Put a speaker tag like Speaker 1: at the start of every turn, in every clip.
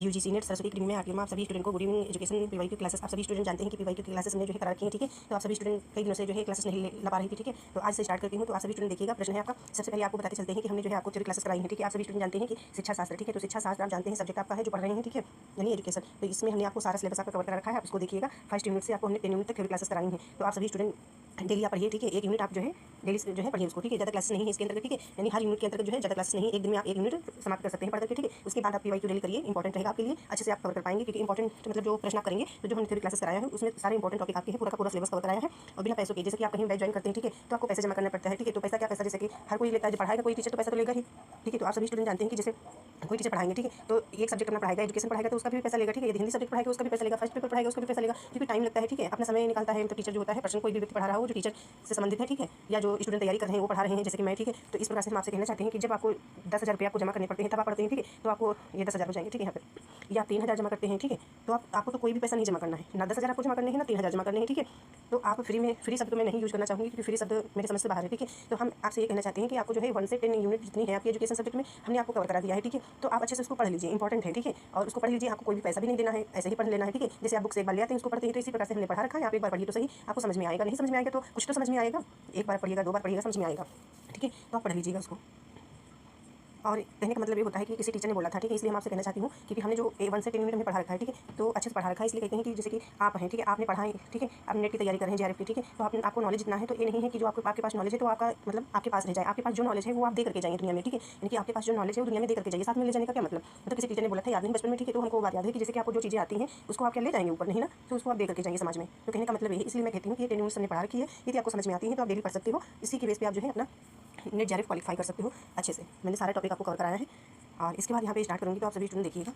Speaker 1: UGC net Saraswati cream में आगे आप सभी स्टूडेंट को गुड इवनिंग एजुकेशन पीवाई की क्लासेस आप सभी स्टूडेंट जानते हैं कि पीवाई की क्लासेस ने जो है करा रखी है, ठीक है। तो आप सभी स्टूडेंट कई दिनों से जो है क्लासेस नहीं ला पा रही थी, ठीक है। तो आज से स्टार्ट करती हूँ। तो आप सभी स्टूडेंट देखिएगा, प्रश्न है आपका। सबसे पहले आपको बताते चलते हैं कि हमने जो है आपको थ्योरी क्लासेस कराई है, ठीक है। आप सभी स्टूडेंट जानते हैं कि शिक्षा शास्त्र, ठीक है। तो शिक्षा शास्त्र आप जानते हैं सब्जेक्ट आपका है जो पढ़ रहे हैं, ठीक है, यानी एजुकेशन। तो इसमें हमने आपको सारा सिलेबस आपका कवर करा रखा है। आप इसको देखिएगा। फर्स्ट यूनिट से आपको हमने 10 यूनिट तक थ्योरी क्लासेस कराई हैं। तो आप सभी स्टूडेंट डेली आप पढ़िए, ठीक है। एक यूनिट आप जो है डेली जो है पढ़िए उसको, ठीक है। ज़्यादा क्लासेस नहीं है इसके अंतर्गत, ठीक है। यानी हर यूनिट के अंतर्गत जो है ज़्यादा क्लासेस नहीं है। एक दिन में आप एक यूनिट समाप्त कर सकते हैं पढ़ करके, ठीक है। उसके बाद आप पीवाई डेली करिए, इंपॉर्टेंट रहेगा आपके लिए, अच्छे से आप कवर कर पाएंगे। क्योंकि इंपॉर्टेंट मतलब जो प्रश्न आप करेंगे, तो जो हमने थ्योरी क्लासेस कराया है उसमें सारे इंपॉर्टेंट टॉपिक आपके हैं, पूरा का पूरा सिलेबस कवर कराया है और बिना पैसों के। जैसे कि आप कहीं बैच ज्वाइन करते हैं, ठीक है, तो आपको पैसे जमा करना पड़ता है, ठीक है। तो पैसा क्या पैसा, जैसे कि हर कोई लेता है, जो पढ़ाएगा कोई टीचर तो पैसा तो लेगा ही, ठीक है। तो आप सभी स्टूडेंट जानते हैं कि जैसे कोई टीचर पढ़ाएंगे, ठीक है, तो एक सब्जेक्ट अपना पढ़ाएगा, एजुकेशन पढ़ाएगा तो उसका भी पैसा लेगा, ठीक है। यदि हिंदी सब्जेक्ट पढ़ाएगा उसका भी पैसा लेगा, फर्स्ट पेपर पढ़ाएगा उसका भी पैसा लेगा, क्योंकि टाइम लगता है, ठीक है। अपना समय निकालता है, तो टीचर जो होता है, पर्सन कोई भी व्यक्ति पढ़ा रहा हो जो टीचर से संबंधित है, ठीक है, या जो स्टूडेंट तैयारी कर रहे हैं वो पढ़ा रहे हैं, जैसे कि मैं, ठीक है। तो इस प्रकार से हम आपसे कहना चाहते हैं कि जब आपको 10,000 रुपये आपको जमा करने पड़ते हैं तब आप पढ़ते हैं, ठीक है। तो आपको ये 10,000 हो जाएंगे, ठीक है। यहाँ पे या 3,000 जमा करते हैं, ठीक है। तो आपको तो कोई भी पैसा नहीं जमा करना है, ना 10,000 आपको जमा करने हैं ना 3,000 जमा करने हैं, ठीक है। तो आप फ्री में, फ्री शब्द मैं नहीं यूज करना चाहूँगी क्योंकि फ्री शब्द मेरे समझ से बाहर है, ठीक है। तो हम आपसे ये कहना चाहते हैं कि आपको जो है 1 से 10 यूनिट जितनी है आपकी एजुकेशन सब्जेक्ट में हमने आपको कवर करा दिया है, ठीक है। तो आप अच्छे से उसको पढ़ लीजिए, इंपॉर्टेंट है, ठीक है। और उसको पढ़ लीजिए, आपको कोई भी पैसा भी नहीं देना है, ऐसे ही पढ़ लेना है, ठीक है। जैसे आप बुक से एक बार ले आते हैं उसको पढ़ते हैं, तो इसी प्रकार से हमने पढ़ा रखा है। आप एक बार पढ़िए तो सही, आपको समझ में आएगा। नहीं समझ में आएगा तो कुछ तो समझ में आएगा, एक बार पढ़िएगा, 2 बार पढ़िएगा, समझ में आएगा, ठीक है। तो आप पढ़ लीजिएगा उसको। और कहने का मतलब ये होता है कि किसी टीचर ने बोला था, ठीक है, इसलिए हम आपसे कहना चाहती हूँ क्योंकि हमने जो 1 से 10 यूनिट हमने पढ़ा रखा है, ठीक है। तो अच्छे से पढ़ा रखा है, इसलिए कहते हैं कि जैसे कि आप हैं, ठीक है, आपने पढ़ा है, ठीक है, आप नेट की तैयारी कर रहे हैं, जेआरएफ की, ठीक है। तो आपको नॉलेज इतना है, तो ये नहीं है कि जो आपके पास नॉलेज है तो आपका मतलब आपके पास रह जाए। आपके पास जो नॉलेज है वो आप दे करके जाएंगे दुनिया में, ठीक है। यानी कि आपके पास जो नॉलेज है वो दुनिया में दे करके जाइए, साथ में ले जाने का क्या मतलब। तो किसी टीचर ने बोला था, याद नहीं बचपन में, ठीक है। तो हमको वो बात याद है कि जैसे कि आपको जो चीज़ें आती हैं उसको आप क्या ले जाएंगे ऊपर, नहीं ना, तो उसको आप दे करके जाएंगे समाज में। तो कहने का मतलब ये, इसलिए मैं कहती हूँ कि ये 10 यूनिट हमने पढ़ा रखी है, यदि आपको समझ में आती है तो आप डेली पढ़ सकते हो। इसी के बेस पर आप जो है अपना नेट जेआरएफ क्वालिफाई कर सकते हो अच्छे से। मैंने सारे टॉपिक आपको कवर कराया है और इसके बाद यहाँ पे स्टार्ट करूँगी, तो आप सभी स्टूडेंट देखिएगा।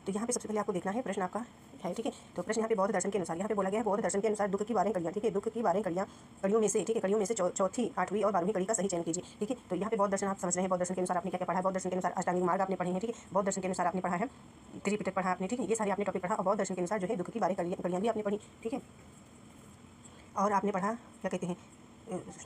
Speaker 1: तो यहाँ पे सबसे पहले आपको देखना है प्रश्न आपका है, ठीक है। तो प्रश्न यहाँ पे बौद्ध दर्शन के अनुसार यहाँ पे बोला गया है, बौद्ध दर्शन के अनुसार दुख की 12 कड़ियाँ, ठीक है, दुख की 12 कड़ियाँ कड़ियों में से, ठीक है, कड़ियों में से चौथी, 8वीं और 12वीं कड़ी का सही चयन कीजिए, ठीक है। तो यहाँ पे बौद्ध दर्शन आप समझ रहे हैं, बौद्ध दर्शन के अनुसार आपने क्या क्या पढ़ा है। बौद्ध दर्शन के अनुसार अष्टांगिक मार्ग आपने पढ़े हैं, ठीक है। बौद्ध दर्शन के अनुसार आपने पढ़ा है त्रिपिटक पढ़ा आपने, ठीक है। ये सारे आपने टॉपिक पढ़ा और बौद्ध दर्शन के अनुसार जो है दुख की 12 कड़ियाँ भी आपने पढ़ी, ठीक है। और आपने पढ़ा क्या कहते हैं,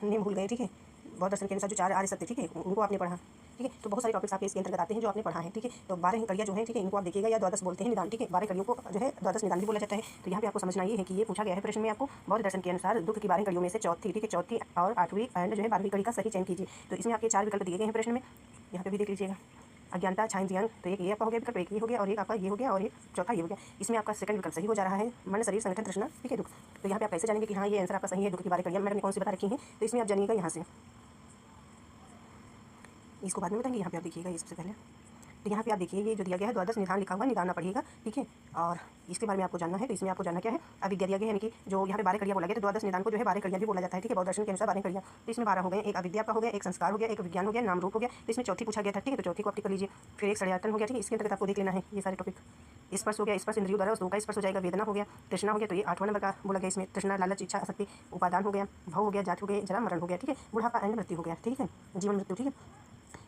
Speaker 1: नेम भूल गए, ठीक है। बौद्ध दर्शन के अनुसार जो 4 आर्य सत्य, ठीक है, उनको आपने पढ़ा, ठीक है। तो बहुत सारे टॉपिक्स आपके इसके अंतर्गत आते हैं जो आपने पढ़ा है, ठीक है। तो 12 कड़ियाँ जो है, ठीक है, इनको आप देखिएगा, या द्वादश बोलते हैं निदान, ठीक है। 12 कड़ियों को जो है द्वादश निदान भी बोला जाता है। तो यहाँ पे आपको समझना ये है कि ये पूछा गया है प्रश्न में आपको, बौद्ध दर्शन के अनुसार दुख की 12 कड़ियों में से चौथी, ठीक है, चौथी और 8वीं एंड जो है 12वीं कड़ी का सही चयन कीजिए। तो इसमें आपके 4 विकल्प दिए गए हैं प्रश्न में, यहाँ पे भी देख लीजिएगा। अज्ञानता, छाइन ज्ञान, तो एक ये आपका हो गया विकल्प, एक ये हो गया और एक आपका ये हो गया और एक चौथा ये हो गया। इसमें आपका सेकंड विकल्प सही हो जा रहा है, मन, शरीर, संगठन, तृष्णा, ठीक है, दुख। तो यहाँ पे आप कैसे जानेंगे कि हाँ ये आंसर आपका सही है, दुख की 12 कड़ियाँ मैंने कौन सी बता रखी हैं। तो इसमें आप जानिएगा यहाँ से, इसको बाद में बताएंगे। यहाँ पे आप देखिएगा, ये सबसे पहले तो यहाँ पे आप देखिए, ये जो दिया गया है द्वादश निदान लिखा हुआ, निदान पढ़िएगा, ठीक है। और इसके बारे में आपको जानना है, तो इसमें आपको जानना क्या है, अविद्या दिया गया है, यानी कि जो यहाँ पे 12 कड़ियाँ बोला गया, तो द्वादश निदान को जो है 12 कड़ियाँ भी बोला जाता है, ठीक है। बौद्ध दर्शन के अनुसार 12 कड़ियाँ, तो इसमें 12 हो गए, एक अविद्या का हो गया, एक संस्कार हो गया, एक विज्ञान हो गया, नाम रूप हो गया। तो इसमें चौथी पूछा गया था, ठीक है, तो चौथी को आप टिक कर लीजिए। फिर एक षड्यंत्र हो गया, ठीक है, इसके अंतर्गत आपको देख लेना है ये सारे टॉपिक। स्पर्श हो गया, स्पर्श इंद्रियों द्वारा वस्तुओं का स्पर्श हो जाएगा। वेदना हो गया, तृष्णा हो गया, तो ये 8वां नंबर का बोला गया इसमें, तृष्णा, लालच, इच्छा, आसक्ति। उपादान हो गया, भव हो गया, जाति हो गया, जरा, मरण हो गया, ठीक है। बुढ़ापा एंड मृत्यु हो गया, ठीक है, जीवन मृत्यु, ठीक है।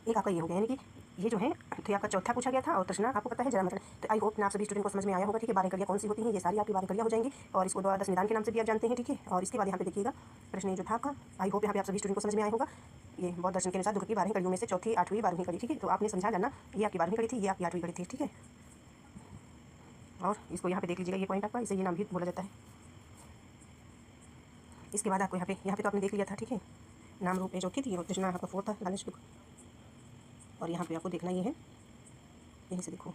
Speaker 1: एक आपका ये हो गया, यानी कि ये जो है, तो आपका चौथा पूछा गया था और तृष्णा आपको पता है, जरा मरण। तो आई होप आप सभी स्टूडेंट को समझ में आया होगा, ठीक है। 12 कड़ियाँ कौन सी होती हैं, ये सारी आपकी 12 कड़ियाँ हो जाएंगी और इसको द्वादश निदान के नाम से भी आप जानते हैं, ठीक है। और इसके बाद यहाँ पे देखिएगा प्रश्न जो था आपका, आई होप यहाँ पे आप सभी स्टूडेंट को समझ में आया होगा। ये बौद्ध दर्शन के अनुसार दुख की 12 कड़ियों में से चौथी, 8वीं, 12वीं कड़ी, ठीक है। तो आपने समझा जाना, ये आपकी 12वीं कड़ी थी, ये आपकी 8वीं कड़ी थी, ठीक है। और इसको यहाँ पे देख लीजिएगा, ये पॉइंट आपका, इसे ये नाम भी बोला जाता है। इसके बाद आपको यहाँ पे तो आपने देख लिया था, ठीक है। नाम रूप में चौथी थी और तृष्णा आपका 4 था, लालच, दुख। और यहाँ पे आपको देखना ये है, यहीं से देखो,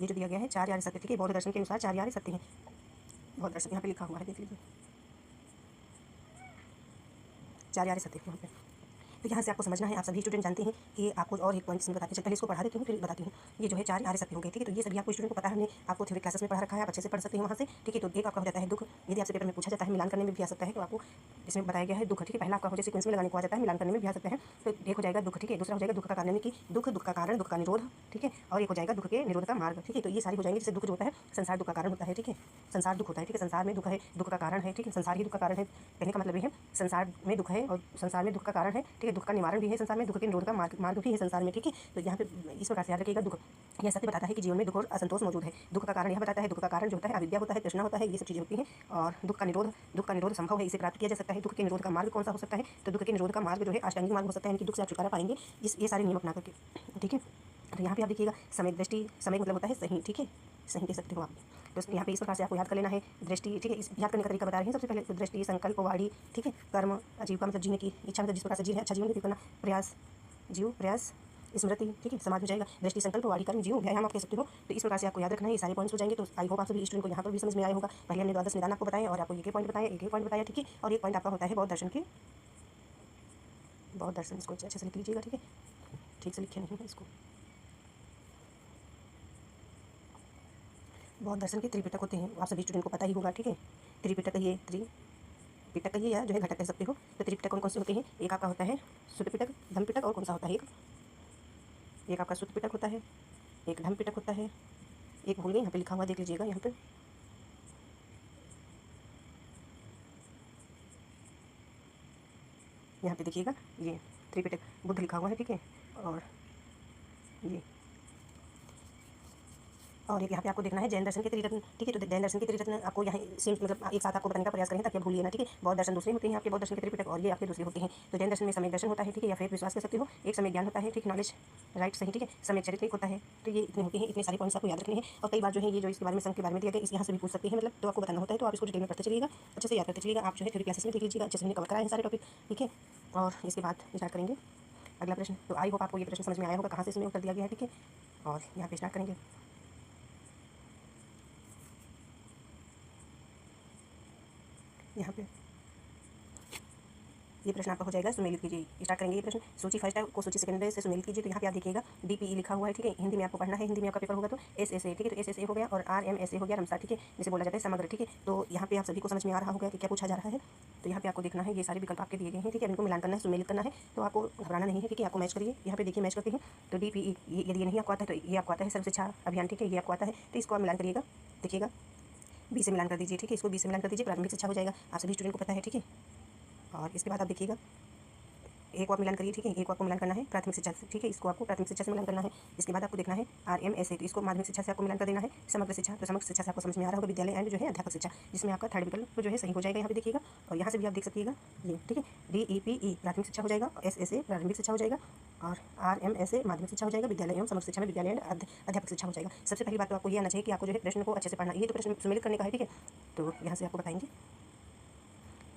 Speaker 1: ये जो दिया गया है 4 आर्य सत्य, ठीक है। बौद्ध दर्शन के अनुसार 4 आर्य सत्य हैं, बौद्ध दर्शन यहाँ पे लिखा हुआ है, देख लीजिए, 4 आर्य सत्य यहाँ पे। तो यहाँ से आपको समझना है, आप सभी स्टूडेंट जानते हैं कि आपको और एक पॉइंट इसमें बताते हैं, पहले इसको पढ़ा देती हूँ फिर बताती हूँ। ये जो है 4 आर्य सत्य हो गए, ठीक है। तो ये सभी आपको स्टूडेंट को पता है, हमने आपको थ्योरी क्लासेस में पढ़ा रखा है, आप अच्छे से पढ़ सकते हैं वहाँ से, ठीक है। तो एक आपका हो जाता है दुख, यदि आपसे पेपर में पूछा जाता है, मिलान करने में भी आ सकता है, तो आपको इसमें बताया गया है दुख, ठीक है। पहला आपका हो जाए सीक्वेंस में लगाने को आ जाता है, मिलान करने में भी आ सकता है। तो एक हो जाएगा दुख, ठीक है। दूसरा हो जाएगा दुख का कारण, कि दुख, दुख का कारण, दुख का निरोध, ठीक है। और एक हो जाएगा दुख के निरोध का मार्ग, ठीक है। तो ये सारी हो जाएंगे। जैसे दुख जो होता है संसार दुख का कारण होता है, ठीक है, संसार दुख होता है, ठीक है। संसार में दुख है, दुख का कारण है, ठीक है, संसार ही दुख का कारण है। कहने का मतलब ये है संसार में दुख है और संसार में दुख का कारण है, ठीक है। दुख का निवारण भी है संसार में, दुख के निरोध का मार्ग भी है संसार में, ठीक है। तो यहाँ पे इस प्रकार से याद रखिएगा, दुख यह सत्य बताता है कि जीवन में दुख और असंतोष मौजूद है। दुख का कारण यह बताता है, दुख का कारण जो होता है अविद्या होता है, तृष्णा होता है, ये सब चीज़ें होती हैं। और दुख का निरोध संभव है, इसे प्राप्त किया जा सकता है। दुख के निरोध का मार्ग कौन सा हो सकता है, तो दुख के निरोध का मार्ग जो है अष्टांगिक मार्ग हो सकता है, यानी कि दुख से आप छुटकारा पाएंगे, ये सारे नियम अपना करके, ठीक है। तो यहाँ पे आप देखिएगा समय दृष्टि, समय मतलब होता है सही, ठीक है, सही कह सकते हो आप। तो यहाँ पे इस प्रकार से आपको याद कर लेना है। दृष्टि, ठीक है, इस याद करने का तरीका बता रहे हैं। सबसे पहले तो दृष्टि, संकल्प, वाणी, ठीक है, कर्म, आजीविका मतलब जीने की इच्छा, मतलब जिस प्रकार से जीना है, अच्छा जीवन व्यतीत करना, प्रयास, जीव, प्रयास, स्मृति, ठीक है, समाज हो जाएगा। दृष्टि, संकल्प, वाणी, कर्म, जीव, व्यायाम आप कह सकते हो। तो इस प्रकार से आपको याद रखना है, ये सारे पॉइंट्स हो जाएंगे। तो आई होप आप सभी स्टूडेंट को यहाँ पर भी समझ में आया होगा। पहले हमने द्वादश निदान आपको बताया और आपको एक पॉइंट बताया, एक पॉइंट बताया, ठीक है। और एक पॉइंट आपका होता है बौद्ध दर्शन के, बौद्ध दर्शन, इसको अच्छे से लिख लीजिएगा, ठीक है, ठीक से लिखे नहीं है इसको। बौद्ध दर्शन के त्रिपिटक होते हैं, आप सभी स्टूडेंट को पता ही होगा, ठीक है। त्रिपिटक कहिए, त्रिपिटक कहिए या जो है घटक कह सकते हो। तो त्रिपिटक कौन कौन से होते हैं? एक आपका होता है सुत्त पिटक, धम्म पिटक, और कौन सा होता है एक आपका सुत्त पिटक होता है, एक धम्म पिटक होता है, एक भूल गए, यहाँ पे लिखा हुआ देख लीजिएगा, यहाँ पे देखिएगा, ये त्रिपिटक बुद्ध लिखा हुआ है, ठीक है। और ये और एक यहाँ पे आपको देखना है जैन दर्शन के त्रिरत्न, ठीक है। तो जैन दर्शन के त्रिरत्न आपको यहाँ सेम मतलब एक साथ आपको बताने का प्रयास करें ताकि आप भूलिए ना, ठीक है। बौद्ध दर्शन दूसरे होते हैं आपके, बौद्ध दर्शन के त्रिपिटक, और ये आपके दूसरे होते हैं। तो जैन दर्शन में समय दर्शन होता है, ठीक है, या फिर विश्वास कर सकते हो। एक समय ज्ञान होता है, ठीक, नॉलेज, राइट, सही, ठीक है। समय चरित्र होता है। तो ये इतने होते हैं, इतने सारे पॉइंट्स आपको याद रखने हैं। और कई बार जो है ये जो इसके बारे में संघ के बारे में दिया गया, इस यहाँ से भी पूछ सकते हैं, मतलब तो आपको बताना होता है। तो आप इसको डिटेल में पढ़ते चलिएगा, अच्छे से याद करते चलिएगा। आप जो है थ्योरी क्लासेस में देख लीजिएगा, अच्छे से कवर कराए हैं सारे टॉपिक, ठीक है। और इसके बाद स्टार्ट करेंगे अगला प्रश्न। तो आई होप आपको ये प्रश्न समझ में आया होगा, कहाँ से इसमें उत्तर दिया गया है, ठीक है। और यहाँ पे स्टार्ट करेंगे। यहाँ पे ये प्रश्न आपका हो जाएगा, सुमेलित कीजिए। स्टार्ट करेंगे ये प्रश्न। सूची फर्स्ट है को सूची सेकंड से सुमेलित कीजिए। तो यहाँ पे आप देखिएगा DPE लिखा हुआ है, ठीक है। हिंदी में आपको पढ़ना है, हिंदी में आपका पेपर होगा तो SSA, ठीक है। तो SSA हो गया और RMSA हो गया, रमसा, ठीक है, जिसे बोला जाता है समग्र, ठीक है। तो यहाँ पे आप सभी को समझ में आ रहा होगा कि क्या पूछा जा रहा है। तो यहाँ पे आपको देखना है, ये सारे विकल्प आपके दिए गए हैं, ठीक है। इनको मिलान करना है, सुमेलित करना है। तो आपको घबराना नहीं है, ठीक है। आपको मैच करिए, यहाँ पे देखिए मैच करते हैं। तो DPE यदि ये नहीं आपको आता है तो ये आपको आता है सर्व शिक्षा अभियान, ठीक है, ये आपको आता है। तो इसको आप मिलान करिएगा, देखिएगा B से मिलान कर दीजिए, ठीक है। इसको B से मिलान कर दीजिए, प्रारंभिक शिक्षा हो जाएगा, आप सभी स्टूडेंट को पता है, ठीक है। और इसके बाद आप देखिएगा एक को आप मिलान करिए, ठीक है। एक को आपको मिलान करना है प्राथमिक शिक्षा से, ठीक है। इसको आपको प्राथमिक शिक्षा से मिलान करना है। इसके बाद आपको देखना है RMSA, तो इसको माध्यमिक शिक्षा से आपको मिलान कर देना है। समग्र शिक्षा, तो समग्र शिक्षा से आपको समझ में आ रहा होगा विद्यालय एंड जो है अध्यापक शिक्षा, जिसमें आपका थर्ड विकल्प जो है सही हो जाएगा, यहाँ पे देखिएगा। और यहाँ से भी आप देख सकिएगा ये, ठीक है। DEPE प्राथमिक शिक्षा हो जाएगा, SSA प्रारंभिक शिक्षा हो जाएगा, और RMSA माध्यमिक शिक्षा हो जाएगा। विद्यालय एवं समग्र शिक्षा में विद्यालय एंड अध्यापक शिक्षा हो जाएगा। सबसे पहली बात तो आपको ये आना चाहिए कि आपको जो है प्रश्न को अच्छे से पढ़ना है। ये तो प्रश्न सम्मिलित करने का है, ठीक है। तो यहाँ से आपको बताएंगे,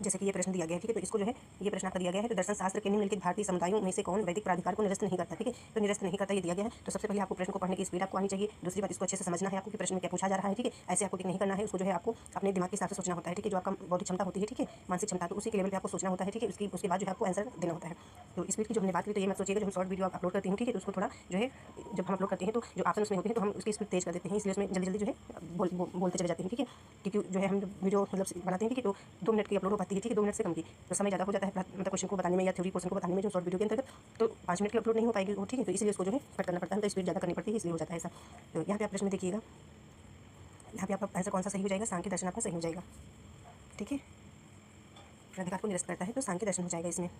Speaker 1: जैसे कि ये प्रश्न दिया गया है, ठीक है। तो इसको जो है ये प्रश्न आपका दिया गया है। तो दर्शन शास्त्र के निम्नलिखित भारतीय समुदायों में से कौन वैदिक प्राधिकार को निरस्त नहीं करता, ठीक है। तो निरस्त नहीं करता ये दिया गया है। तो सबसे पहले आपको प्रश्न को पढ़ने की स्पीड आपको आनी चाहिए। दूसरी बात, इसको अच्छे से समझना है आपको कि प्रश्न में क्या पूछा जा रहा है, ठीक है। ऐसे आपको नहीं करना है, उसको जो है आपको अपने दिमाग के हिसाब से सोचना होता है, ठीक है। जो आपका बौद्धिक क्षमता होती है, ठीक है, मानसिक क्षमता, तो उसी के लेवल पर आपको सोचना होता है, ठीक है। उसके बाद जो है आपको आंसर देना होता है। तो स्पीड की जो हमने बात की, तो ये मत सोचिएगा जो हम शॉर्ट वीडियो अपलोड करते हैं, ठीक है, तो उसको थोड़ा जो है जब हम अपलोड करते हैं तो जो ऑप्शन उसमें होते हैं तो हम उसकी स्पीड तेज कर देते हैं, इसलिए उसमें जल्दी जल्दी जो है बोलते चले जाते हैं, ठीक है। क्योंकि जो है हम वीडियो मतलब बनाते हैं, ठीक है, तो 2 मिनट की अपलोड हो पाती है, ठीक है, 2 मिनट से कम की, तो समय ज़्यादा हो जाता है मतलब क्वेश्चन को बताने में या थ्योरी पोर्शन को बताने में जो शॉर्ट वीडियो के अंतर्गत, तो 5 मिनट की अपलोड नहीं हो पाएगी वो, ठीक है। तो इसलिए उसको जो है कट करना पड़ता है, तो स्पीड ज़्यादा करनी पड़ती है, इसलिए हो जाता है ऐसा। तो यहाँ पे आप प्रश्न देखिएगा, यहाँ पे आपका आंसर कौन सा सही हो जाएगा, सांख्य दर्शन आपका सही हो जाएगा, ठीक है। प्राधिकार को निरस्त करता है तो सांख्य दर्शन हो जाएगा इसमें।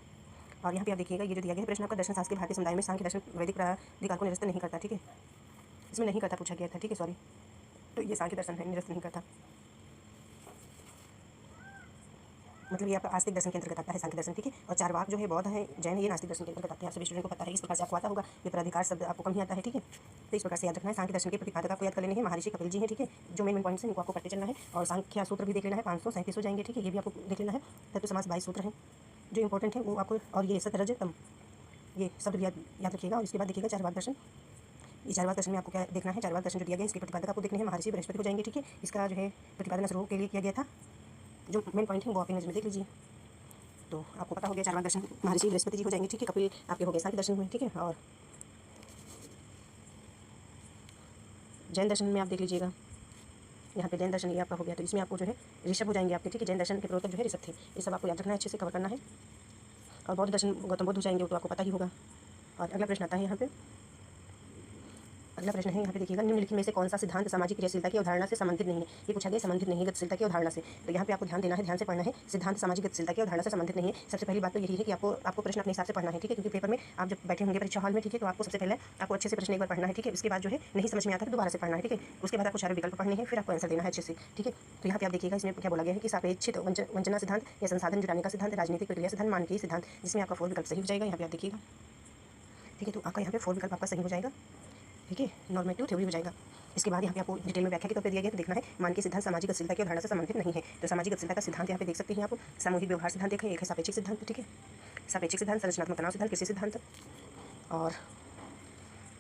Speaker 1: और यहाँ पे आप देखिएगा ये जो दिया गया है प्रश्न आपका, दर्शन शास्त्र के भारतीय समुदाय में सांख्य दर्शन वैदिक प्राधिकार को निरस्त नहीं करता, ठीक है। इसमें नहीं करता पूछा गया था, ठीक है, सॉरी। तो ये सांख्य दर्शन है, निरस्त नहीं करता, मतलब ये आपका आस्तिक दर्शन के अंतर्गत आता है सांख्य दर्शन, ठीक है। और चारवाक जो है बौद्ध है, जैन, ये नास्तिक दर्शन के अंतर्गत आते हैं। आप सभी स्टूडेंट को पता है, इस प्रकार से आपको आता होगा। ये प्राधिकार शब्द आपको कम ही आता है, ठीक है। तो इस प्रकार से याद रखना है। सांख्य दर्शन के प्रतिपादक आपको याद कर लेने हैं, महर्षि कपिल जी हैं, ठीक है। जो मेन पॉइंट्स हैं इनको आपको पढ़ते चलना है। और सांख्य सूत्र भी देख लेना है, 537 हो जाएंगे, ठीक है, ये भी आपको देख लेना है। तत्व समास 22 सूत्र हैं जो इंपॉर्टेंट है वो आपको, और ये सतरजतम, ये शब्द भी याद रखिएगा। और इसके बाद देखिएगा चारवाक दर्शन। ये चारवाक दर्शन में आपको क्या देखना है, चारवाक दर्शन जो दिया गया है इसके प्रतिपादक आपको देखने हैं, महर्षि बृहस्पति हो जाएंगे, ठीक है। इसका जो है प्रतिपादन शुरू के लिए किया गया था, जो मेन पॉइंट है वो आप नजर में देख लीजिए। तो आपको पता हो गया चारवाक दर्शन महर्षि बृहस्पति जी हो जाएंगे, ठीक है। कपिल आपके हो गए सांख्य दर्शन में, ठीक है। और जैन दर्शन में आप देख लीजिएगा, यहाँ पे जैन दर्शन ये आपका हो गया, तो इसमें आपको जो है ऋषभ हो जाएंगे आपके, ठीक है। जैन दर्शन के प्रवर्तक जो है ऋषभ थे, ये सब आपको याद रखना है, अच्छे से कवर करना है। और बौद्ध दर्शन गौतम बुद्ध हो जाएंगे, वो तो आपको पता ही होगा। और अगला प्रश्न आता है यहाँ पे, अगला प्रश्न है यहाँ पे देखिएगा, निम्नलिखित में से कौन सा सिद्धांत सामाजिक क्रियाशीलता की अवधारणा से संबंधित नहीं है। ये पूछा गया संबंधित नहीं है गतिशीलता की अवधारणा से। तो यहाँ पे आपको ध्यान देना है, ध्यान से पढ़ना है। सिद्धांत सामाजिक गतिशीलता की अवधारणा से संबंधित नहीं है। सबसे पहली बात तो यही है कि आपको प्रश्न अपने हिसाब से पढ़ना है, ठीक है। क्योंकि पेपर में आप जब बैठे होंगे परीक्षा हॉल में, ठीक है, तो आपको सबसे पहले आपको अच्छे से प्रश्न एक बार पढ़ना है, ठीक है। उसके बाद जो है नहीं समझ में आता है दोबारा से पढ़ना है, ठीक है। उसके बाद आपको सारे विकल्प पढ़ने हैं, फिर आपको आंसर देना है अच्छे से, ठीक है। तो यहाँ पे आप देखिएगा इसमें क्या बोला गया है कि सापेक्षित वंचना सिद्धांत या संसाधन जुटाने का सिद्धांत, राजनीतिक प्रक्रिया सिद्धांत, मानकीय सिद्धांत, जिसमें आपका 4 विकल्प सही हो जाएगा। यहाँ पे आप देखिएगा, ठीक है। तो आपका यहाँ पे 4 विकल्प आपका सही हो जाएगा। ठीक है, नॉर्मेटिव थ्योरी हो जाएगा। इसके बाद यहाँ पे आपको डिटेल में व्याख्या के तौर पे दिया गया, तो देखना है मानकीय सिद्धांत सामाजिक गतिशीलता की अवधारणा से संबंधित नहीं है। तो सामाजिक गतिशीलता का सिद्धांत यहाँ पे देख सकते हैं आप, सामूहिक व्यवहार सिद्धांत देखें, एक है सापेक्षिक सिद्धांत, ठीक है, सापेक्षिक सिद्धांत, संरचनात्मक तनाव सिद्धांत, कृषि सिद्धांत और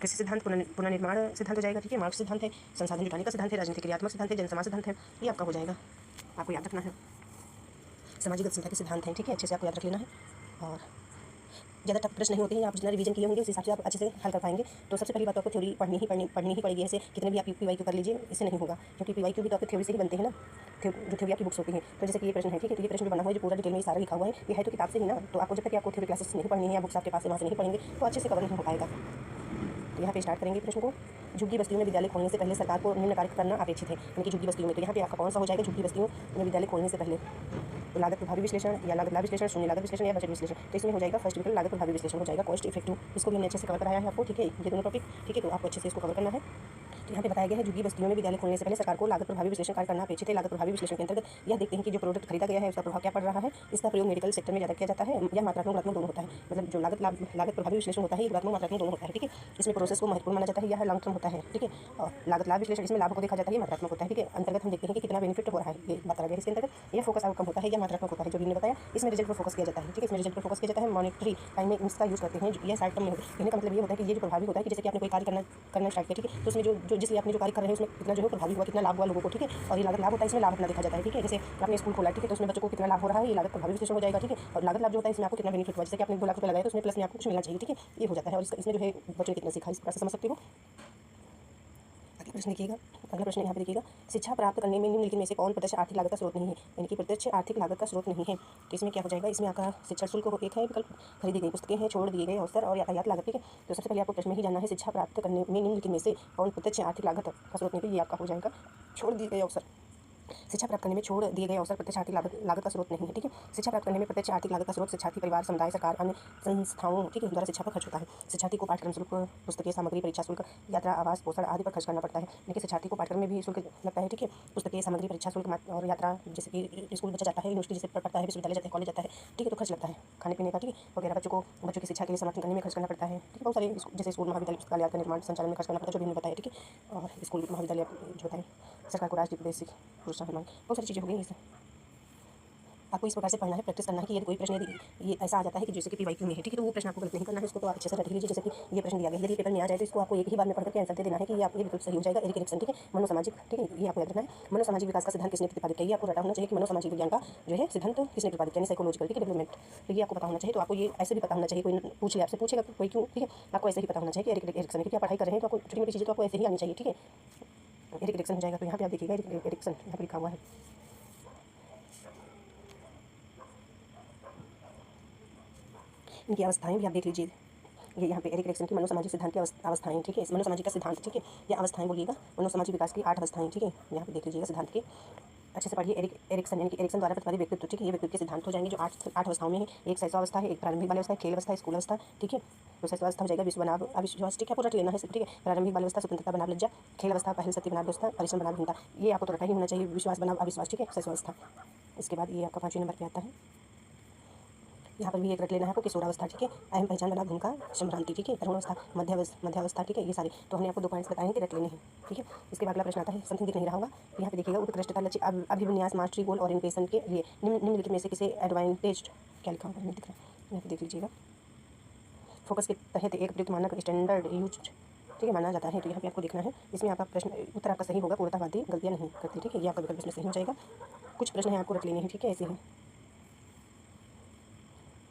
Speaker 1: कृषि सिद्धांत, पुनर्निर्माण सिद्धांत हो जाएगा, ठीक है, मार्क्स सिद्धांत है, संसाधन जुटाने का सिद्धांत है, राजनीतिक क्रियात्मक सिद्धांत है, जनसमाज सिद्धांत है, ये आपका हो जाएगा, आपको याद रखना है। सामाजिक गतिशीलता के सिद्धांत हैं, ठीक है, अच्छे से आपको याद रख लेना है। और ज़्यादा टफ प्रश्न नहीं होते हैं, आप जितना रिवीजन किए होंगे उस हिसाब से आप अच्छे से हल कर पाएंगे। तो सबसे पहली बात तो आपको थ्योरी पढ़नी ही पड़ेगी, ऐसे कितने भी आप PYQ कर लीजिए, इससे नहीं होगा, क्योंकि PYQ भी तो आपके थ्योरी से ही बनते हैं ना, जो थ्योरी आपकी बुक्स होती हैं। तो जैसे कि ये प्रश्न है, ठीक है, तो ये प्रश्न जो बना हुआ है, जो पूरा डिटेल में सारा लिखा हुआ है, ये है तो किताब से ही ना, तो आपको जब तक कि आपको थ्योरी क्लासेस नहीं पढ़नी है या बुक्स आपके पास से वहाँ से नहीं पढ़ेंगे तो अच्छे से कवर नहीं हो पाएगा। तो यहाँ पे स्टार्ट करेंगे प्रश्न को। झुग्गी बस्तियों में विद्यालय खोलने से पहले सरकार को निम्न कार्य करना अपेक्षित है, यानी कि झुग्गी बस्तियों में, तो यहाँ पे आपका कौन सा हो जाएगा, झुग्गी बस्तियों में विद्यालय खोलने से पहले, तो लागत प्रभावी विश्लेषण या लागत लाभ विश्लेषण, शून्य लागत विश्लेषण या बजट विश्लेषण। तो इसमें हो जाएगा फर्स्ट विकल्प लागत प्रभावी विश्लेषण हो जाएगा, कॉस्ट इफेक्टिव। इसको भी हमने अच्छे से कवर कराया है आपको, ठीक है, ये दोनों टॉपिक, ठीक है, तो आपको अच्छे से इसको कवर करना है। तो यहाँ पे बताया गया है झुग्गी बस्तियों में विद्यालय खोलने से पहले सरकार को लागत प्रभावी विश्लेषण कार्य करना अपेक्षित है। लागत प्रभावी विश्लेषण के अंतर्गत यह देखते हैं कि जो प्रोडक्ट खरीदा गया है उसका प्रभाव क्या पड़ रहा है, इसका प्रयोग मेडिकल सेक्टर में ज़्यादा किया जाता है या मात्रात्मक गुणात्मक दोनों होता है। मतलब जो लागत प्रभावी विश्लेषण होता है ये गुणात्मक मात्रात्मक दोनों होता है, ठीक है। इसमें प्रोसेस को महत्वपूर्ण माना जाता है, यह लॉन्ग टर्म होता है, ठीक है। और लागत लाभ विश्लेषण इसमें लाभ को देखा जाता है, ये मात्रात्मक होता है, ठीक है। अंतर्गत हम देखते हैं कि कितना बेनिफिट हो रहा है, ये बात आ गया। इसके अंतर्गत यह फोकस आउटकम होता है या मात्रात्मक होता है, जो भी बताया। इसमें रिजल्ट पर फोकस किया जाता है, ठीक है, इसमें रिजल्ट पर फोकस किया जाता है। मॉनिटरी टाइम में इसका यूज़ करते हैं, यह शॉर्ट टर्म में होता है। कहने का मतलब ये होता है कि ये जो प्रभावी होता है कि जैसे कि आपने कोई कार्य करना स्टार्ट किया, ठीक है, तो उसमें जो जिसलिए आपने जो कार्य कर रहे हैं उसमें कितना जो है प्रभावी हुआ, कितना लाभ हुआ लोगों को, ठीक है। और ये लागत लाभ होता है, इसमें लाभ अपना देखा जाता है, ठीक है। जैसे आपने स्कूल खोला, ठीक है, तो उसमें बच्चों को कितना लाभ हो रहा है, ये लागत प्रभावी विश्लेषण हो जाएगा, ठीक है। और लागत लाभ जो होता है इसमें आपको कितना बेनिफिट हुआ, जैसे कि आपने 2 लाख रुपये लगाए तो उसमें प्लस में आपको कुछ मिलना चाहिए, ठीक है, ये हो जाता है। और इसमें जो है बच्चों ने कितना सीखा इस प्रकार से समझ सकते हो। अगला प्रश्न देखिएगा, अगला प्रश्न यहाँ पे देखिएगा, शिक्षा प्राप्त करने में निम्नलिखित में से कौन प्रत्यक्ष आर्थिक लागत का स्रोत नहीं है, यानी कि प्रत्यक्ष आर्थिक लागत का स्रोत नहीं है। तो इसमें क्या हो जाएगा, इसमें आपका शिक्षा शुल्क एक है विकल्प, खरीदी गई पुस्तकें हैं, छोड़ दिए गए अवसर और यातायात लागत, ठीक है। तो सबसे पहले आपको प्रश्न में ही जानना है शिक्षा प्राप्त करने में निम्नलिखित में से कौन प्रत्यक्ष आर्थिक लागत का स्रोत नहीं है, ये आपका हो जाएगा छोड़ दिए गए अवसर। शिक्षा प्राप्त करने में छोड़ दिए गए अवसर प्रत्यक्ष आर्थिक लागत का स्रोत नहीं है, ठीक है। शिक्षा प्राप्त करने में प्रत्यक्ष आर्थिक लागत का स्रोत शिक्षार्थी, परिवार, समुदाय, सरकार, अन्य संस्थाओं, ठीक है, द्वारा शिक्षा पर खर्च होता है। शिक्षार्थी को पाठ्यक्रम शुल्क, पुस्तकें, सामग्री, परीक्षा शुल्क, यात्रा, आवास, पोषण आदि पर खर्च करना पड़ता है, लेकिन शिक्षार्थी को पाठ्यक्रम में भी शुल्क लगता है, ठीक है। पुस्तकें, सामग्री, परीक्षा शुल्क और यात्रा, जैसे कि स्कूल बच्चा जाता है, यूनिवर्सिटी जैसे पढ़ता है, विश्वविद्यालय जाता है, कॉलेज जाता है, ठीक है, तो खर्च लगता है खाने पीने का, ठीक है, वगैरह। बच्चों की शिक्षा के लिए समर्थन करने में खर्च करना पड़ता है, ठीक है। बहुत सारे जैसे स्कूल, महाविद्यालय, पुस्तकालय का निर्माण संचालन में खर्च करना पड़ता है, जो भी हमने बताया, ठीक है। और स्कूल, महाविद्यालय जो होता है, सरकार को राष्ट्रीय बेसिक प्रोत्साहन, बहुत सारी चीज़ें हो गई। आपको इस प्रकार से पढ़ना है, प्रैक्टिस करना है कि यदि कोई प्रश्न ये ऐसा आ जाता है कि जैसे कि PYQ में है, ठीक है, तो वो प्रश्न आपको गलत नहीं करना है, उसको तो आप अच्छे से रट लीजिए। जैसे कि ये प्रश्न दिया गया है, यदि पेपर में आ जाए तो इसको आपको एक ही बार में पढ़ करके आंसर दे देना है कि ये आप ये बिल्कुल सही हो जाएगा। एरिक एरिक्सन, ठीक है, मनोसामाजिक, ठीक है, ये आपको याद रखना है। मनोसामाजिक विकास का सिद्धांत किसने प्रतिपादित किया, ये आपको पता होना चाहिए कि मनोसामाजिक विज्ञान का जो है सिद्धांत किसने प्रतिपादित किया, साइकोलॉजिकल, ठीक है, डेवलपमेंट, तो ये आपको पता होना चाहिए। तो आपको ये ऐसे भी पता होना चाहिए, कोई पूछ ले आपसे, पूछेगा कोई क्यों, ठीक है, आपको ऐसे ही पता होना चाहिए कि एरिक एरिक्सन, क्योंकि आप पढ़ाई कर रहे हैं तो आपको छोटी मोटी चीज़ें तो आपको ऐसे ही आनी चाहिए, ठीक है। एरिक एरिक्सन हो जाएगा, तो यहाँ पे आप देखिएगा एरिक एरिक्सन यहाँ पर लिखा हुआ है। इनकी अवस्थाएं भी आप देख लीजिए, ये यहाँ पे एरिक एरिक्सन की मनोसामाजिक सिद्धांत की अवस्थाएं, ठीक है, मनोसामाजिक का सिद्धांत, ठीक है, ये अवस्थाएं बोलिएगा, मनोसामाजिक विकास की 8 अवस्थाएं, ठीक है, यहाँ पे देख लीजिएगा सिद्धांत के, अच्छे से पढ़िए। एरिक्सन यानी कि एरिक्सन द्वारा प्रतिपादित व्यक्तित्व, ठीक है, ये व्यक्तित्व के सिद्धांत हो जाएंगे जो 8 अवस्थाओं में है। एक शैशवावस्था है, एक प्रारंभिक बाल्यावस्था है, खेल अवस्था, स्कूल अवस्था, ठीक है, तो शैशवावस्था हो जाएगा विश्व बनाम अविश्वास, ठीक है, आपको रट लेना है, ठीक है। प्रारंभिक बाल्यावस्था स्वतंत्रता बनाम लज्जा, खेल अवस्था पहल सत्य बनाम दोस्ता, परिश्रम बनाम भिन्नता, ये आपको तो रटा ही होना चाहिए, विश्वास बनाम अविश्वास, ठीक है, शैशवावस्था। इसके बाद ये आपका 5वें नंबर पर आता है, यहाँ पर भी एक रख लेना है आपको किशोरावस्था, ठीक है, अहम पहचान बना भूमिका संभ्रांति, ठीक है, तरुणावस्था, मध्यावस्था, ठीक है, ये सारे तो हमने आपको 2 पॉइंट्स बताए हैं कि रख लेने हैं, ठीक है। इसके बाद अगला प्रश्न आता है, समथिंग दिख नहीं रहा होगा, यहाँ पे देखिएगा, उत्कृष्टता, लक्ष्य, अभिविन्यास, मास्टरी, गोल, ओरिएंटेशन के लिए निम्नलिखित में से किसे एडवांटेज, क्या लिखा होगा नहीं दिख रहा, यहाँ पे देख लीजिएगा। फोकस के तहत एक प्रयुक्त मानक स्टैंडर्ड यूज, ठीक है, माना जाता है, तो यहाँ पे आपको देखना है, इसमें आपका प्रश्न उत्तर आपका सही होगा, पूर्णतावादी गलतियाँ नहीं करती, ठीक है, ये आपका विकल्प इसमें सही हो जाएगा। कुछ प्रश्न है आपको रख लेने हैं, ठीक है, ऐसे हैं।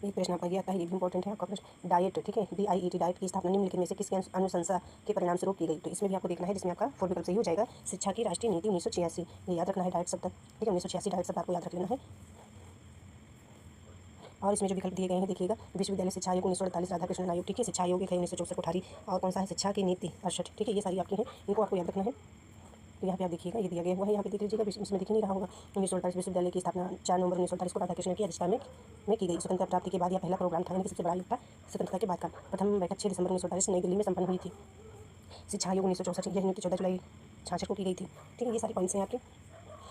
Speaker 1: एक प्रश्न आपका ये आता है, ये भी इंपॉर्टेंट है आपका प्रश्न, डाइट, ठीक है, DIET, डाइट की स्थापना निम्नलिखित में से किसके अनुशंसा के परिणाम स्वरूप की गई, तो इसमें भी आपको देखना है, जिसमें आपका 4 विकल्प सही हो जाएगा। शिक्षा की राष्ट्रीय नीति 1986, ये याद रखना है, डाइट शब्द, ठीक है, 1986 डाइट शब्द आपको याद रख लेना है। और इसमें जो विकल्प दिए गए हैं देखिएगा, विश्वविद्यालय शिक्षा आयोग 1948, राधाकृष्णन आयोग, ठीक है, शिक्षा आयोग है 1964 कोठारी, और कौन सा है, शिक्षा की नीति 68, ठीक है, ये सारी आपकी हैं, इनको आपको याद रखना है। तो यहाँ पे आप देखिएगा, ये दिया गया हुआ है, यहाँ पे देख लीजिएगा, इसमें दिख नहीं रहा होगा। 1948 विश्वविद्यालय की स्थापना 4 नवंबर 1948 को राधाकृष्णन की अध्यक्षता में की गई। स्वतंत्रता प्राप्ति के बाद यह पहला प्रोग्राम था, यानी कि सबसे बड़ा युग था स्वतंत्रता के बाद का। प्रथम बैठक 6 दिसंबर 1948 नई दिल्ली में संपन्न हुई थी। शिक्षा आयोग 1964, यह नियुक्ति 14 जुलाई 66 को की गई थी, ठीक है, ये सारी पॉइंट्स हैं आपके।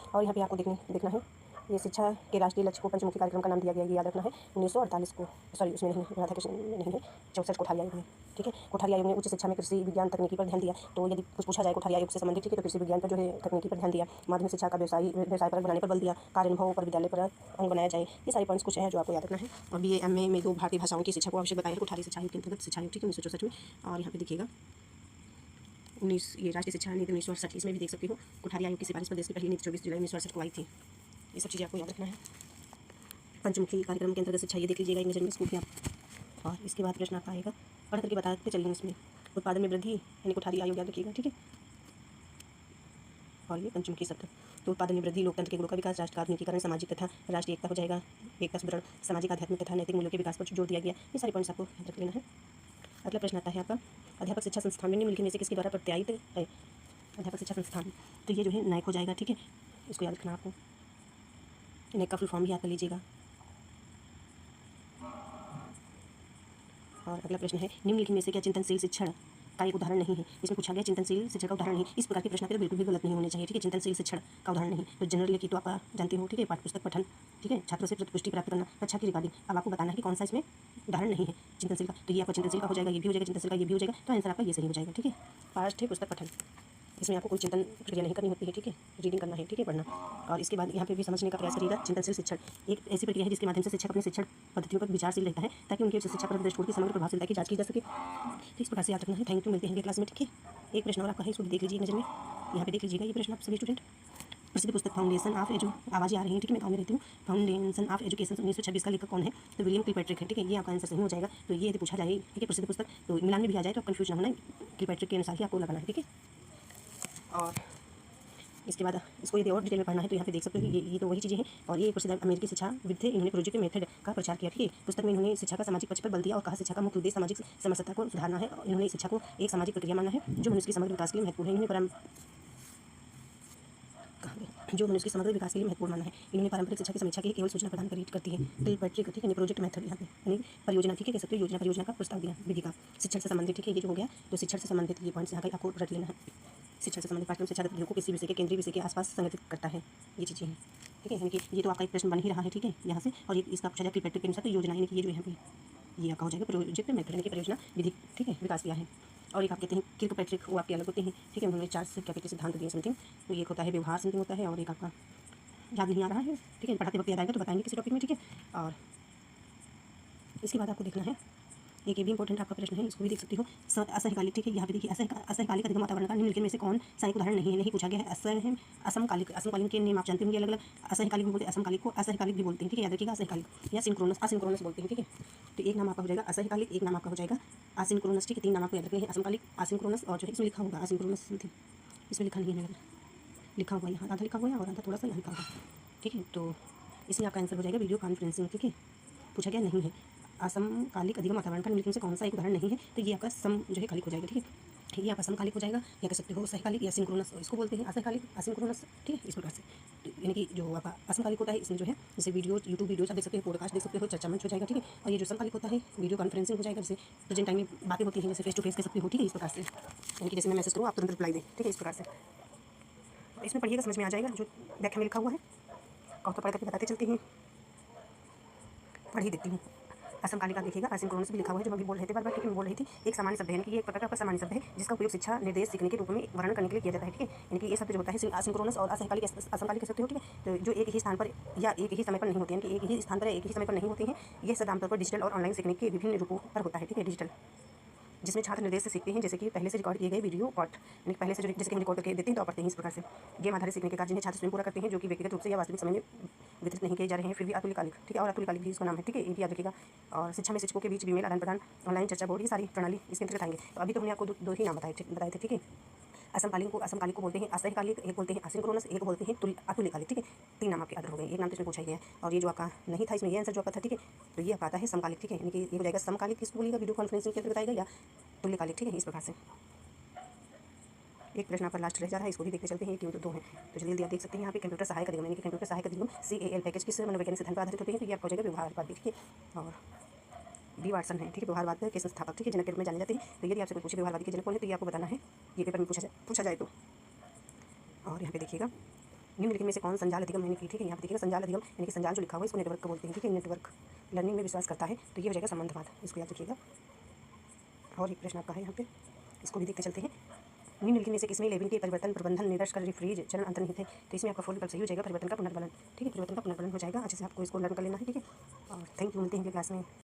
Speaker 1: और यहाँ पे आपको देखना है ये शिक्षा के राष्ट्रीय लक्ष्य को पंचमुखी कार्यक्रम का नाम दिया गया, ये याद रखना है। 1948 को, सॉरी उसमें नहीं, राधाकृष्ण में नहीं है, 64 कोठारी आयोग में, ठीक है। कोठारी आयोग ने उच्च शिक्षा में कृषि विज्ञान तकनीकी पर ध्यान दिया। तो यदि कुछ पूछा जाए कोठारी आयोग से संबंधित, ठीक है, तो कृषि विज्ञान पर जो है तकनीकी पर ध्यान दिया। माध्यमिक शिक्षा का व्यवसाय पर बनाने पर बल दिया। कार्य अनुभव पर विद्यालय पर अंग बनाया जाए। ये सारे पॉइंट्स कुछ हैं जो आपको याद रखना है। और BA MA में 2 भारतीय भाषाओं की शिक्षा को आवश्यक बताया है कोठारी शिक्षा आयोग के अंतर्गत, शिक्षा आयोग, ठीक है, 1964 में। और यहाँ पे देखिएगा 19 ये राष्ट्रीय शिक्षा नीति 1968, इसमें भी देख सकते हो कोठारी आयोग की सिफारिश पर देश की पहली नीति 24 जुलाई 1968 को आई थी। ये सब चीज़ें आपको याद रखना है। पंचमुखी कार्यक्रम के अंतर्गत शिक्षा, ये देख लीजिएगा एक नज़र में, इसको भी आप। और इसके बाद प्रश्न आपका आएगा, पढ़ करके बताते चलेंगे इसमें। उत्पादन में वृद्धि यानी कोठारी आयोग याद रखिएगा, ठीक है। और ये पंचमुखी शब्द, तो उत्पादन में वृद्धि, लोकतंत्र के गुणों का विकास, राष्ट्र का आधुनिकीकरण, सामाजिक तथा राष्ट्रीय एकता हो जाएगा, एकता सुदृढ़, सामाजिक आध्यात्मिक तथा नैतिक मूल्यों के विकास पर जोर दिया गया। ये सारे पॉइंट्स आपको याद रख लेना है। अगला प्रश्न आता है आपका, अध्यापक शिक्षा संस्थान में निम्नलिखित में से किसके द्वारा प्रत्यायित है? अध्यापक शिक्षा संस्थान, तो ये जो है नायक हो जाएगा, ठीक है, इसको याद रखना आपको। नायक का फुल फॉर्म भी याद कर लीजिएगा। और अगला प्रश्न है, निम्नलिखित में से क्या चिंतनशील शिक्षण का एक उदाहरण नहीं है? इसमें पूछा गया चिंतनशील शिक्षण का उदाहरण नहीं। इस प्रकार के प्रश्न आपके बिल्कुल भी गलत नहीं होने चाहिए, ठीक है। चिंतनशील शिक्षण का उदाहरण नहीं, तो जनरल की तो आप जानते हो, ठीक है, पाठ्यपुस्तक पठन, ठीक है, छात्रों से प्रतिपुष्टि प्राप्त करना, कक्षा की रिकॉर्डिंग। अब आपको बताना है कि कौन सा इसमें उदाहरण नहीं है चिंतनशील का। तो ये आपका चिंतनशील का हो जाएगा, ये भी हो जाएगा, चिंतनशील का ये भी हो जाएगा, तो आंसर आपका ये सही हो जाएगा, ठीक है। पाठ्य पुस्तक पठन, इसमें आपको कोई चिंतन प्रक्रिया नहीं करनी होती है, ठीक है, रीडिंग करना है, ठीक है, पढ़ना। और इसके बाद यहाँ पे भी समझने का प्रयास करिएगा। चिंतनशील शिक्षण एक ऐसी प्रक्रिया है जिसके माध्यम से शिक्षक अपने शिक्षण पद्धतियों पर विचारशील रहता है ताकि उनके शिक्षा पर दृष्टिकोण की समग्र प्रभावशीलता की जांच की जा सके। तो इस प्रकार से याद रखना है। थैंक यू, मिलते हैं अगली क्लास में, ठीक है। एक प्रश्न और आपका है, इसको देख लीजिए एक नज़र में, यहाँ पे देख लीजिएगा ये प्रश्न आप सभी स्टूडेंट। प्रसिद्ध पुस्तक फाउंडेशन ऑफ आवाज़ें आ रही हैं, ठीक है, मैं गाँव में रहती हूँ। फाउंडेशन ऑफ एजुकेशन 1926 का लेखक कौन है? तो विलियम किलपैट्रिक है, ठीक है, ये आपका आंसर सही हो जाएगा। तो ये यदि पूछा जाए, ठीक है, प्रसिद्ध पुस्तक, तो मिलान में भी आ जाए तो कंफ्यूज ना होना, किलपैट्रिक के अनुसार ही आपको लगाना है, ठीक है। और इसके बाद इसको यदि और डिटेल में पढ़ना है तो यहाँ पे देख सकते हो ये तो वही चीज़ें हैं। और ये प्रसिद्ध अमेरिकी शिक्षाविद थे, इन्होंने प्रोजेक्ट मेथड का प्रचार किया, ठीक है। पुस्तक में इन्होंने शिक्षा का सामाजिक पक्ष पर बल दिया और कहा शिक्षा का मुख्य उद्देश्य सामाजिक समरसता को सुधारना है। इन्होंने शिक्षा को एक सामाजिक प्रक्रिया माना है जो मनुष्य के समग्र विकास के लिए महत्वपूर्ण है। जो मनुष्य के समग्र विकास के लिए महत्वपूर्ण माना है। इन्होंने पारंपरिक शिक्षा की समीक्षा की केवल सूचना प्रदान करती है। किलपैट्रिक, ठीक है, प्रोजेक्ट मेथड यहाँ पे यानी परियोजना, ठीक है, कह सकते हो योजना, परियोजना का प्रस्ताव दिया, विधि का, शिक्षण से संबंधित, ठीक है, ये जो हो गया। तो शिक्षण से संबंधित ये पॉइंट्स यहाँ का आपको रट लेना है। शिक्षण से संबंधित पाठ्यक्रम शिक्षा गतिविधियों को किसी विषय के केंद्रीय विषय के आसपास संगठित करता है, ये चीज़ें हैं, ठीक है। यानी कि ये तो आपका एक प्रश्न बन ही रहा है, ठीक है, यहाँ से। और ये इसका पूछा जाए किलपैट्रिक के अनुसार तो योजना, यानी कि ये जो यहाँ पे ये आपका हो जाएगा प्रोजेक्ट मेथड, यानी कि परियोजना विधि, ठीक है, विकास किया है। और एक आप कहते हैं किलपैट्रिक, वो आपके अलग होते हैं, ठीक है, उन्होंने 4 कैपिटल सिद्धांत दिए समथिंग। तो एक होता है व्यवहार समथिंग होता है, और एक आपका याद नहीं आ रहा है, ठीक है, पढ़ाते वक्त याद आएगा तो बताएंगे किसी टॉपिक में, ठीक है। और इसके बाद आपको देखना है, एक ये भी इंपॉर्टेंट आपका प्रश्न है, इसको भी देख सकते हो। असहकालिक, ठीक है, यहाँ पे देखिए असहकालिक अधिगम वातावरण का निम्नलिखित में से कौन सा एक उदाहरण नहीं है? नहीं पूछा गया है। असमकालिक, असमकालीन के नेम आप जानते होंगे अलग अलग। असहकालिक भी बोलते हैं, असमकालिक को असहकालिक भी बोलते हैं, ठीक है, याद रखिएगा। असहकालिक या सिंक्रोनस, असिंक्रोनस बोलते हैं, ठीक है। तो एक नाम आपका हो जाएगा असहकालिक, एक नाम आपका हो जाएगा असिंक्रोनस, ठीक है। 3 नाम आपको याद रखने हैं, असमकालिक, असिंक्रोनस, और जो है इसमें लिखा होगा असिंक्रोनस, इसमें लिखा नहीं है, लिखा हुआ यहाँ आधा लिखा हुआ है और आधा थोड़ा सा यहाँ लिखा हुआ है, ठीक है। तो इसमें आपका आंसर हो जाएगा वीडियो कॉन्फ्रेंसिंग, ठीक है। पूछा गया नहीं है असमकालिक अधिगम वातावरण का निम्नलिखित में से कौन सा एक उदाहरण नहीं है? तो ये आपका सम जो है कालिक हो जाएगा, ठीक है। ये आपका समकालिक हो जाएगा, या कह सकते हो सहकालिक या सिंक्रोनस, इसको बोलते हैं असहकालिक, असिंक्रोनस, ठीक है, इस प्रकार से। तो यानी कि जो आपका असमकालिक होता है इसमें जो है जैसे वीडियो, यूट्यूब वीडियोज आप देख सकते हो, पॉडकास्ट देख सकते हो, चर्चा मंच हो जाएगा, ठीक है। और ये जो समकालिक होता है वीडियो कॉन्फ्रेंसिंग हो जाएगा, जैसे प्रेजेंट टाइम में बातें होती हैं, जैसे फेस टू फेस कह सकते हो, ठीक है, इस प्रकार से। यानी कि जैसे मैं मैसेज करूँ आप तुरंत रिप्लाई दें, ठीक है, इस प्रकार से। इसमें पढ़िएगा, समझ में आ जाएगा जो व्याख्या में लिखा हुआ है। और तो पढ़ करके बताते चलते हैं, पढ़ ही देती हूँ। असमकालिक देखिएगा, असिंक्रोनस भी लिखा हुआ है, जो मैं भी बोल रहे थे बार बार, ठीक है, मैं बोल रही थी। एक सामान्य शब्द है, कि ये एक प्रकार का सामान्य शब्द है जिसका उपयोग शिक्षा, निर्देश, सीखने के रूप में वर्णन करने के लिए किया जाता है, ठीक है। यानी कि ये शब्द जो होता है असिंक्रोनस और असहकालिक, असमकालिक कह सकते हो, ठीक है। तो जो एक ही स्थान पर या एक ही समय पर नहीं होते हैं, कि एक ही स्थान पर एक ही समय पर नहीं होते हैं। ये शब्द आमतौर पर डिजिटल और ऑनलाइन सीखने के विभिन्न रूपों पर होता है, ठीक है। डिजिटल जिसमें छात्र निर्देश से सीखते हैं, जैसे कि पहले से रिकॉर्ड किए गए वीडियो पाठ, यानी पहले से जो जैसे कि हम रिकॉर्ड करके देते हैं तो आप पढ़ते हैं, इस प्रकार से। गेम आधारित सीखने के कार्य जिन्हें छात्र स्वयं पूरा करते हैं, जो कि व्यक्तिगत रूप से या वास्तविक समय में वितरित नहीं किए जा रहे हैं, फिर भी अतुल्यकालिक, ठीक है। और अतुल्यकालिक भी इसका नाम है, ठीक है, ये भी याद रखिएगा। और शिक्षा में शिक्षकों के बीच ईमेल आदान प्रदान, ऑनलाइन चर्चा बोर्ड, ये सारी प्रणाली इसके अंतर्गत आएंगे। तो अभी तो हमने आपको दो ही नाम बताए थे, ठीक है। असमकालिक को बोलते हैं असहकालिक, एक बोलते हैं असिंक्रोनस, एक बोलते हैं अतुल्यकालिक, ठीक है। 3 नाम आपके अदर हो गए, एक नाम तो इसमें पूछा ही गया है। और ये जो आपका नहीं था इसमें, ये आंसर जो आपका था, ठीक है। तो ये आपका आता है समकालिक, ठीक है, यानी कि ये हो जाएगा समकालिक, किसको बोलिएगा, वीडियो कॉन्फ्रेंसिंग के अंतर्गत आएगा, या तुल्यकालिक, ठीक है, इस प्रकार से। एक प्रश्न आपका लास्ट रह जा रहा है, इसको भी देखते चलते हैं, क्यों तो 2 हैं। तो जल्दी जल्दी आप देख सकते हैं यहाँ पे कंप्यूटर सहायक अधिगम, यानी कि कंप्यूटर सहायक अधिगम CAL पैकेज किस मनोवैज्ञानिक सिद्धांत पर आधारित होते हैं? तो ये आपको हो जाएगा व्यवहारवाद, ठीक है। और बी वाटसन है, ठीक है, व्यवहारवाद के संस्थापक, ठीक है, जनक के रूप में जाने जाते हैं। तो यदि आपसे कोई पूछे व्यवहारवादी के जनक कौन है, तो ये आपको बताना है, ये पेपर में पूछा जाए तो। और यहाँ पे देखिएगा निम्नलिखित में से कौन संजाल अधिगम यानी कि ठीक है यहाँ पे देखिएगा संजाल अधिगम यानी कि संजाल जो लिखा हुआ है इसको नेटवर्क का बोलते हैं, ठीक है। नेटवर्क लर्निंग में विश्वास करता है, तो ये हो जाएगा संबंधवाद, इसको याद रखिएगा। और एक प्रश्न आपका है यहाँ पे, इसको भी देखते चलते हैं। निम्नलिखित में से किसमें लेविन के परिवर्तन प्रबंधन निर्देश कर रिफ्रीज चरण अंतर्निहित है, तो इसमें आपका फुल विकल्प सही हो जाएगा परिवर्तन का पुनर्बलन, ठीक है। परिवर्तन का पुनर्बलन हो जाएगा, अच्छे से आपको इसको लर्न कर लेना है, ठीक है। और थैंक यू, मिलते हैं अगली क्लास में।